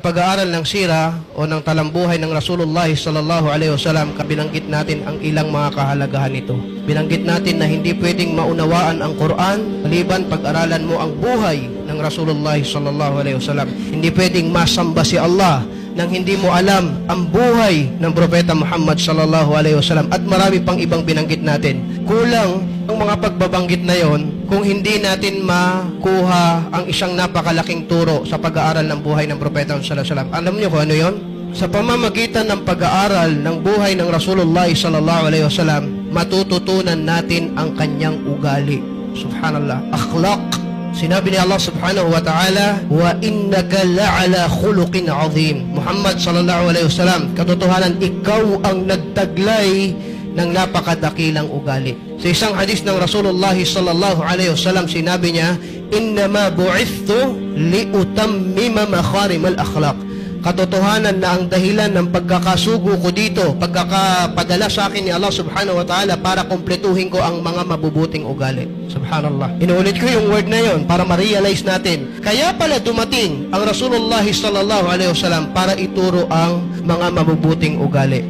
Pag-aaral ng sira o ng talambuhay ng Rasulullah sallallahu alaihi wasallam, binanggit natin ang ilang mga kahalagahan nito. Binanggit natin na hindi pwedeng maunawaan ang Quran maliban pag-aralan mo ang buhay ng Rasulullah sallallahu alaihi wasallam. Hindi pwedeng masamba si Allah nang hindi mo alam ang buhay ng Propeta Muhammad sallallahu alaihi wasallam, at marami pang ibang binanggit natin. Kulang ang mga pagbabanggit na yon kung hindi natin makuha ang isang napakalaking turo sa pag-aaral ng buhay ng Propeta sallallahu alaihi wasallam. Alam niyo kung ano yon? Sa pamamagitan ng pag-aaral ng buhay ng Rasulullah sallallahu alaihi wasallam, matututunan natin ang kanyang ugali. Subhanallah, akhlaq. Sinabi ni Allah subhanahu wa ta'ala, wa innaka la'ala khuluqin azim. Muhammad sallallahu alaihi wasallam, katotohanan ikaw ang nagtaglay ng napakadakilang ugali. Sa isang hadis ng Rasulullah sallallahu alaihi wasallam, sinabi niya, innama bu'ithtu liutammima makharimal akhlaq. Katotohanan na ang dahilan ng pagkakasugo ko dito, pagkakapadala sa akin ni Allah subhanahu wa ta'ala para kumpletuhin ko ang mga mabubuting ugali. Subhanallah. Inuulit ko yung word na yon para ma-realize natin. Kaya pala dumating ang Rasulullah sallallahu alaihi wasallam para ituro ang mga mabubuting ugali.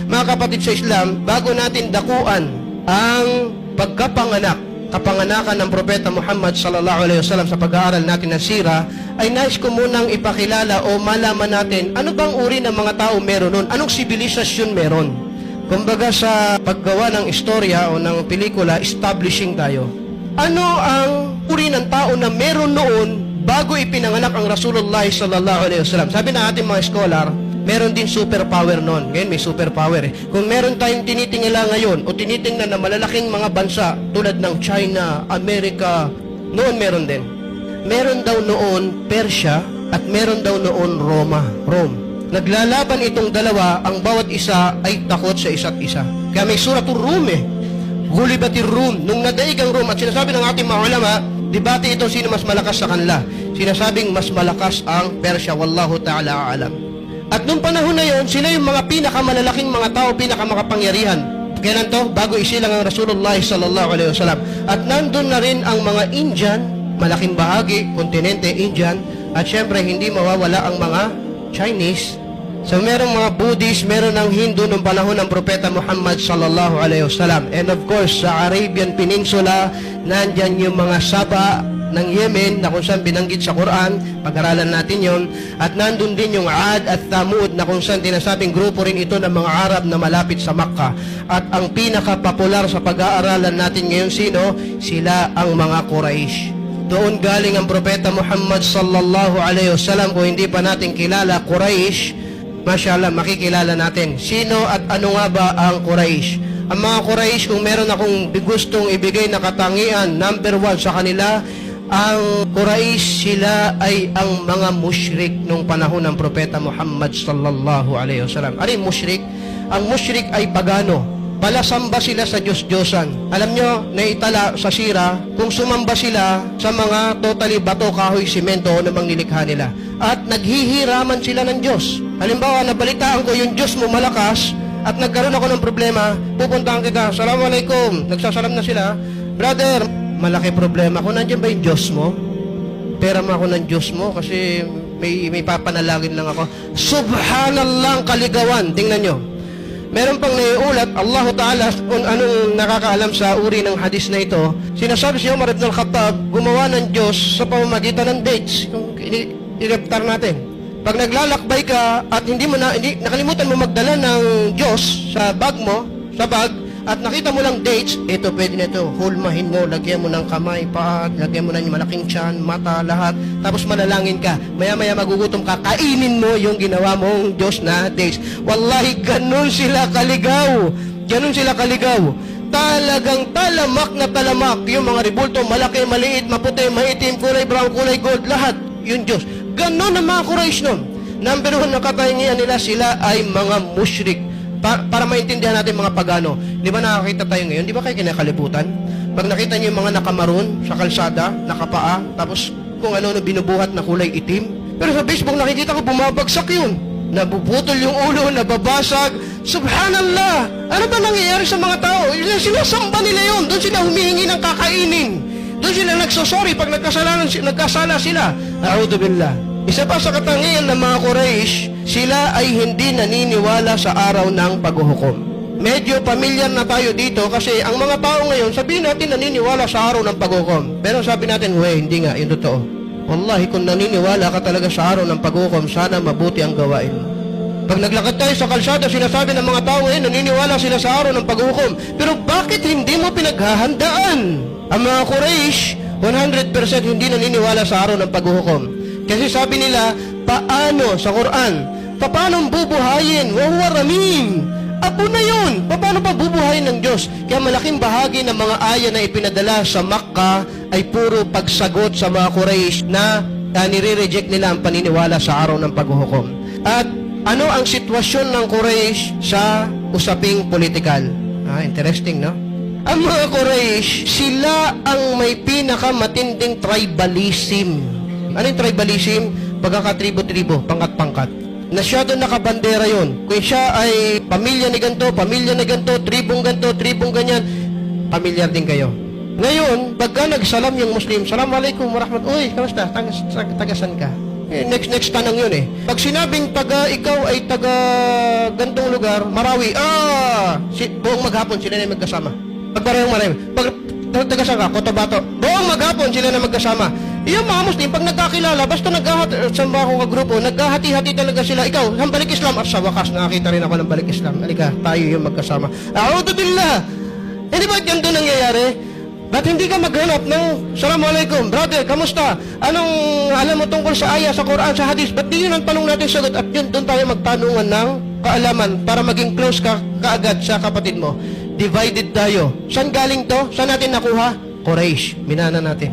Mga kapatid sa Islam, bago natin dakuan ang kapanganakan ng Propeta Muhammad sallallahu alaihi wasallam sa pag-aaral natin ng sira, ay nais ko munang ipakilala o malaman natin ano bang uri ng mga tao meron nun, anong sibilisasyon meron. Kumbaga sa paggawa ng istorya o ng pelikula, establishing tayo. Ano ang uri ng tao na meron noon bago ipinanganak ang Rasulullah sallallahu alaihi wasallam? Sabi ng ating mga scholar, meron din superpower noon. Ngayon may superpower eh. Kung meron tayong tinitingala ngayon o tinitingnan na malalaking mga bansa tulad ng China, Amerika, noon meron din. Meron daw noon Persia at meron daw noon Rome. Naglalaban itong dalawa, ang bawat isa ay takot sa isa't isa. Kaya may suratul Rum eh. Gulibatir Rum. Nung nadaig ang Rome, at sinasabi ng ating mga ulama, debate ito sino mas malakas sa kanila. Sinasabing mas malakas ang Persia, wallahu ta'ala a'lam. At nung panahon na yon, sila yung mga pinakamalalaking mga tao, pinakamakapangyarihan. Kailan to? Bago isilang ang Rasulullah sallallahu alaihi wasallam. At nandun na rin ang mga Indian, malaking bahagi, kontinente Indian, at syempre hindi mawawala ang mga Chinese. So merong mga Buddhist, meron ng Hindu nung panahon ng Propeta Muhammad sallallahu alaihi wasallam. And of course, sa Arabian Peninsula, nandyan yung mga Saba ng Yemen na kung saan binanggit sa Quran, pag-aralan natin yon. At nandun din yung Ad at Thamud na kung saan tinasabing grupo rin ito ng mga Arab na malapit sa Makkah. At ang pinaka-popular sa pag-aaralan natin ngayon sino? Sila ang mga Quraysh. Doon galing ang Propeta Muhammad sallallahu alaihi wasallam. Kung hindi pa natin kilala Quraysh, mashallah, makikilala natin. Sino at ano nga ba ang Quraysh? Ang mga Quraysh, kung meron akong gustong ibigay na katangian, number 1 sa kanila, ang Quraysh, sila ay ang mga musyrik nung panahon ng Propeta Muhammad sallallahu alaihi wasallam. Ano yung musyrik? Ang musyrik ay pagano. Palasamba sila sa Diyos-Diyosan. Alam nyo, naitala sa sira, kung sumamba sila sa mga totally bato, kahoy, simento o namang nilikha nila. At naghihiraman sila ng Diyos. Halimbawa, nabalitaan ko yung Diyos mo malakas at nagkaroon ako ng problema, pupuntahan kita, Assalamualaikum, nagsasalam na sila, brother, malaki problema ko, nandiyan ba yung Diyos mo? Pera mo ako ng Diyos mo kasi may papanalangin lang ako. Subhanallah, ang kaligawan. Tingnan nyo. Meron pang naiulat, Allah Ta'ala, kung anong nakakaalam sa uri ng hadis na ito, sinasabi si Umar ibn al-Khattab, gumawa ng Diyos sa pamamagitan ng dates. Kung i-reptar natin. Pag naglalakbay ka at nakalimutan mo magdala ng Diyos sa bag mo, at nakita mo lang dates, ito pwede na ito, hulmahin mo, lagyan mo ng kamay, paa, lagyan mo ng malaking tiyan, mata, lahat, tapos manalangin ka, maya-maya magugutom ka, kainin mo yung ginawa mong Diyos na dates. Wallahi, ganun sila kaligaw. Ganun sila kaligaw. Talagang talamak na talamak, yung mga ribulto, malaki, maliit, maputi, maitim, kulay brown, kulay gold, lahat, yung Diyos. Ganun ang mga Quraysh nun. Number 1 na katangian nila, sila ay mga musyrik. Para maintindihan natin mga pagano. Di ba nakakita tayo ngayon? Di ba kayo kinakalibutan? Pag nakita niyo yung mga nakamaroon sa kalsada, nakapaa, tapos kung ano binubuhat na kulay itim. Pero sa Facebook nakikita ko bumabagsak yun. Nabuputol yung ulo, nababasag. Subhanallah! Ano ba nangyayari sa mga tao? Sinasamba nila yun. Doon sila humihingi ng kakainin. Doon sila nagsosorry pag nagkasala sila. A'udhu billah. Isa pa sa katangian ng mga Quraysh, sila ay hindi naniniwala sa araw ng paghuhukom. Medyo pamilyar na tayo dito kasi ang mga tao ngayon, sabihin natin naniniwala sa araw ng paghukom. Pero sabi natin, hindi nga, yun totoo. Wallahi, kung naniniwala ka talaga sa araw ng paghukom, sana mabuti ang gawain mo. Pag naglakad tayo sa kalsada, sinasabi ng mga tao ngayon, naniniwala sila sa araw ng paghukom. Pero bakit hindi mo pinaghahandaan? Ang mga Quraysh, 100% hindi naniniwala sa araw ng paghukom. Kasi sabi nila, paano sa Quran? Paano bubuhayin? Wa huwa ramim. Apo na yun. Paano pa bubuhayin ng Diyos? Kaya malaking bahagi ng mga aya na ipinadala sa Makkah ay puro pagsagot sa mga Quraysh na nire-reject nila ang paniniwala sa araw ng paghuhukom. At ano ang sitwasyon ng Quraysh sa usaping politikal? Interesting, no? Ang mga Quraysh, sila ang may pinakamatinding tribalism. Ano yung tribalism? Pagkakatribo-tribo, pangkat-pangkat. Nasyado nakabandera yon. Kung siya ay pamilya ni ganito, tribong ganito, tribong ganyan, pamilyar din kayo. Ngayon, pagka nagsalam yung Muslim, Assalamualaikum warahmatullahi, kamusta? Tagasan ka? Next tanong yun eh. Pag sinabing ikaw ay taga gantong lugar, Marawi, buong maghapon sila na magkasama. Pag Marawi, pag tagasan ka, Cotabato, buong maghapon sila na magkasama. Yung mga Muslim, pag nagkakilala, basta sa mga grupo, naghahati-hati talaga sila. Ikaw, ang balik Islam, at sa wakas, nakakita rin ako ng balik Islam. Halika, tayo yung magkasama. A'udhu billah! Hindi ba ganito nangyayari? Ba't hindi ka maghanap ng Assalamualaikum, brother, kamusta? Anong alam mo tungkol sa aya, sa Quran, sa hadis? Ba't di yun ang tanong natin sagot? At yun, doon tayo magtanungan ng kaalaman para maging close ka kaagad sa kapatid mo. Divided tayo. Saan galing to? Saan natin nakuha? Quraysh. Minana natin.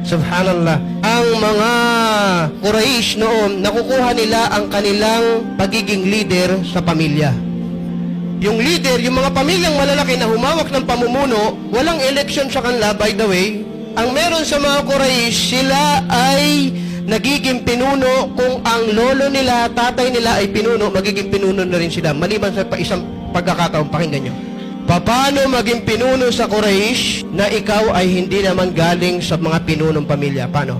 Subhanallah. Ang mga Quraysh noon, nakukuha nila ang kanilang pagiging leader sa pamilya. Yung leader, yung mga pamilyang malalaki na humawak ng pamumuno, walang election sa kanila, by the way. Ang meron sa mga Quraysh, sila ay nagiging pinuno. Kung ang lolo nila, tatay nila ay pinuno, magiging pinuno na rin sila. Maliban sa isang pagkakataon, pakinggan nyo. Paano maging pinuno sa Quraysh na ikaw ay hindi naman galing sa mga pinunong pamilya? Paano?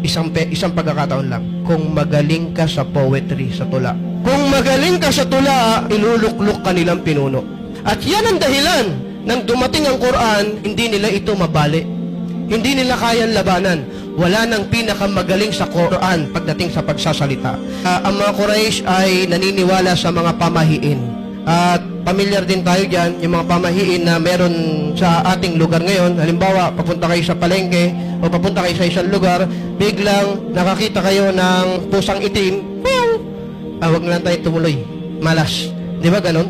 Isang pagkakataon lang. Kung magaling ka sa poetry, sa tula. Kung magaling ka sa tula, iluluklok ka nilang pinuno. At yan ang dahilan nang dumating ang Quran, hindi nila ito mabali. Hindi nila kayang labanan. Wala nang pinakamagaling sa Quran pagdating sa pagsasalita. Ang mga Quraysh ay naniniwala sa mga pamahiin. At pamilyar din tayo dyan, yung mga pamahiin na meron sa ating lugar ngayon. Halimbawa, papunta kayo sa palengke o papunta kayo sa isang lugar, biglang nakakita kayo ng pusang itim, wag na lang tayo tumuloy. Malas. Di ba ganon?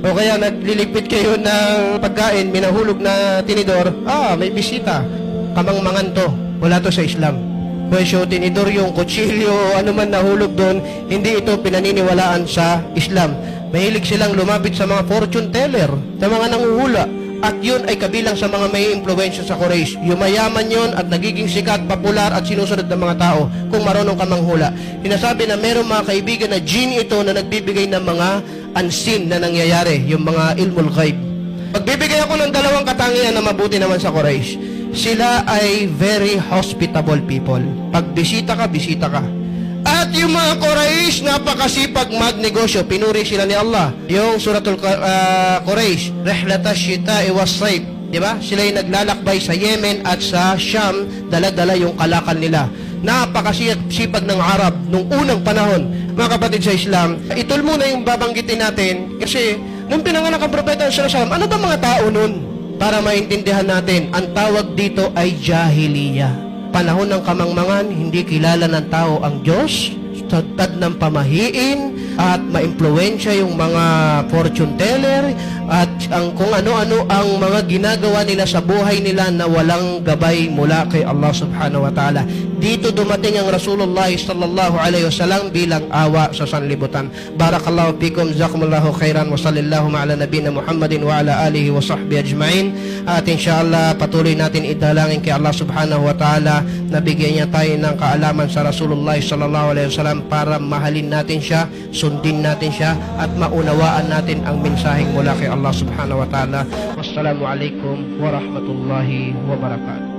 O kaya nagliligpit kayo ng pagkain, minahulog na tinidor, may bisita. Kamangmangan to. Wala to sa Islam. Pwesyo, tinidor yung kutsilyo o ano man nahulog doon, hindi ito pinaniniwalaan sa Islam. Mahilig silang lumapit sa mga fortune teller, sa mga nanguhula. At yun ay kabilang sa mga may impluwensya sa Quraysh. Yumayaman yun at nagiging sikat, popular at sinusunod ng mga tao kung marunong ka manghula. Sinasabi na meron mga kaibigan na jinn ito na nagbibigay ng mga unseen na nangyayari, yung mga ilmul ghaib. Pagbibigay ako ng dalawang katangian na mabuti naman sa Quraysh. Sila ay very hospitable people. Pag bisita ka, bisita ka. At yung mga Quraysh, napakasipag magnegosyo. Pinuri sila ni Allah. Yung suratul Quraysh, Rihlatash Shita'i was-Sayf. Diba? Sila yung naglalakbay sa Yemen at sa Sham, dala-dala yung kalakal nila. Napakasipag ng Arab nung unang panahon. Mga kapatid sa Islam, itul muna yung babanggitin natin kasi nung pinanganak ang propeta sa Islam, ano ba mga tao nun? Para maintindihan natin, ang tawag dito ay Jahiliyyah. Panahon ng kamangmangan, hindi kilala ng tao ang Diyos, tad ng pamahiin, at maimpluwensya yung mga fortune teller, at kung ano-ano ang mga ginagawa nila sa buhay nila na walang gabay mula kay Allah subhanahu wa ta'ala. Dito dumating ang Rasulullah sallallahu alaihi wasallam bilang awa sa sanlibutan. Barakallahu fikum, jazakumullahu khairan, wa sallallahu ala nabiyina Muhammadin wa ala alihi wa sahbihi ajma'in. At inshallah patuloy natin idalangin kay Allah subhanahu wa ta'ala na bigyan niya tayo ng kaalaman sa Rasulullah sallallahu alaihi wasallam para mahalin natin siya, sundin natin siya, at maunawaan natin ang mensaheng mula kay Allah subhanahu wa ta'ala. Wassalamu alaikum wa rahmatullahi wa barakatuh.